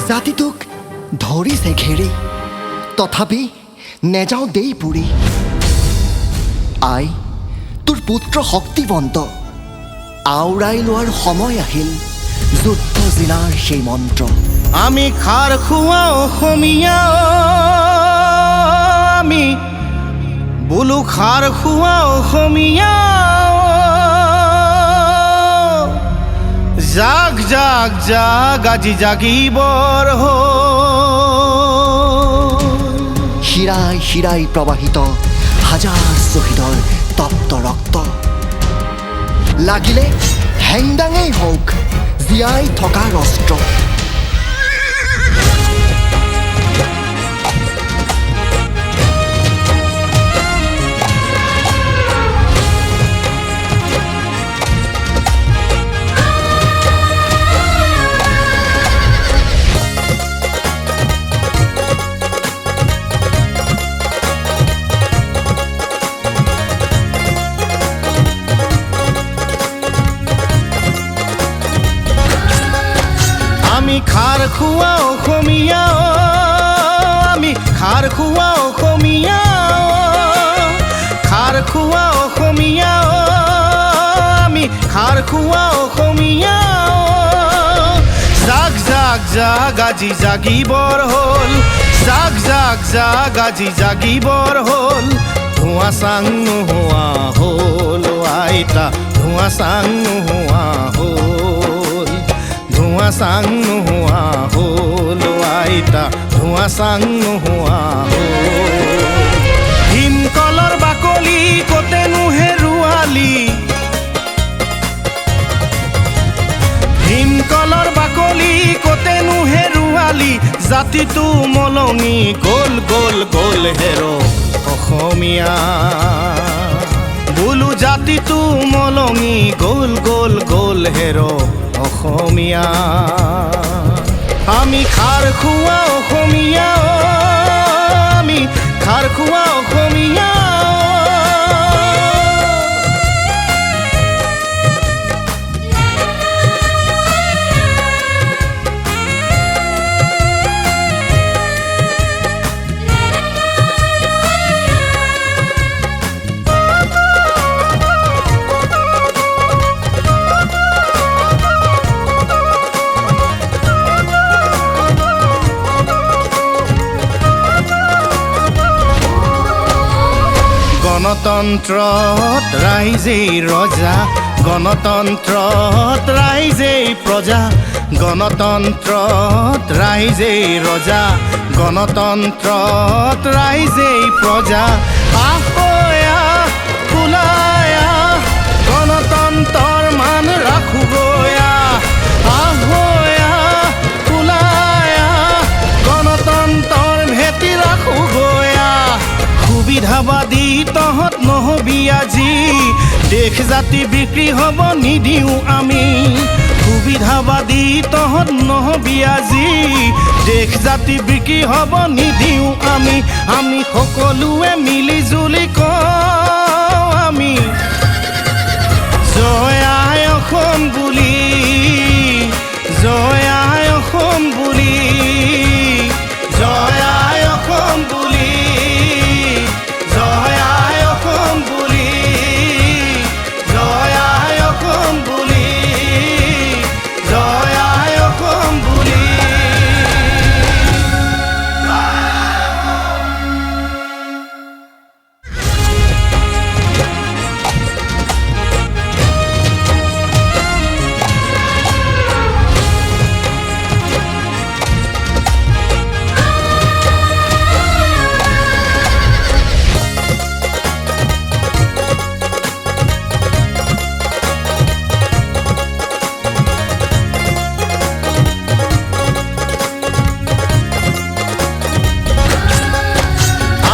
জাতিটোক ধৰিছে ঘেৰি তথাপি নেযাওঁ দেই পুৰি আই তোৰ পুত্ৰ শক্তিবন্ত আওৰাই লোৱাৰ সময় আহিল যুদ্ধ জিলাৰ সেই মন্ত্ৰ আমি খাৰ খোৱা অসমীয়া আমি বোলো খাৰ খোৱা অসমীয়া জাগ জাগ জাগ আজি জাগিবৰ শিৰাই শিৰাই প্ৰবাহিত হাজাৰ শ্বহীদৰ তপ্ত ৰক্ত লাগিলে হেংদাঙেই হওক জীয়াই থকাৰ অস্ত্ৰ আমি খাৰ খোৱা অসমীয়া আমি খাৰ খোৱা অসমীয়া খাৰ খোৱা অসমীয়া আমি খাৰ খোৱা অসমীয়া জাগ জাগ জাগ আজি জাগিবৰ হ'ল জাগ জাগ জাগ আজি জাগিবৰ হ'ল ধোঁৱা চাং নোহোৱা হ'ল আইতা ধোঁৱা চাং নোহোৱা হ'ল ধোঁৱা চাং নোহোৱা হ'ল আইতা ধোঁৱা চাং নোহোৱা হ'ল ভীমকলৰ বাকলি কতেনো হেৰুৱালি ভীমকলৰ বাকলি কতেনো হেৰুৱালি জাতিটো মলঙি গ'ল গ'ল গ'ল হেৰ অসমীয়া বোলো জাতিটো মলঙি গ'ল গ'ল গ'ল হেৰ অসমীয়া আমি খাৰ খোৱা অসমীয়া আমি খাৰ খোৱা অসমীয়া গণতন্ত্ৰত ৰাইজেই ৰজা গণতন্ত্ৰত ৰাইজেই প্ৰজা গণতন্ত্ৰত ৰাইজেই ৰজা গণতন্ত্ৰত ৰাইজেই প্ৰজা আহয়া কোলায়া গণতন্ত্ৰৰ মান ৰাখোগয়া আহয়া কোলায়া গণতন্ত্ৰৰ ভেটি ৰাখোগয়া সুবিধাবাদী তহঁত নহবি আজি দেশ জাতি বিক্ৰী হ'ব নিদিওঁ আমি সুবিধাবাদী তহঁত নহবি আজি দেশ জাতি বিক্ৰী হ'ব নিদিওঁ আমি আমি সকলোৱে মিলি জুলি কওঁ আমি জয় আই অসম বুলি জয় আই অসম বুলি জয় আই অসম বুলি জয় আই অসম বুলি জয় আই অসম বুলি জয় আই অসম বুলি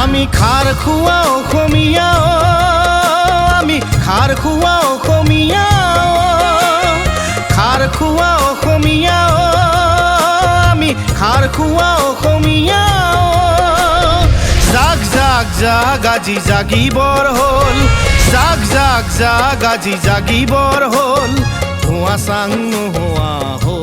আমি খাৰ খোৱা অসমীয়া আমি খাৰ খোৱা অসমীয়া খাৰ খোৱা অসমীয়া আমি খাৰ খোৱা অসমীয়া জাগ জাগ জাগ আজি জাগিবৰ হ'ল জাগ জাগ জাগ আজি জাগিবৰ হ'ল ধোঁৱা চাং নোহোৱা হ'ল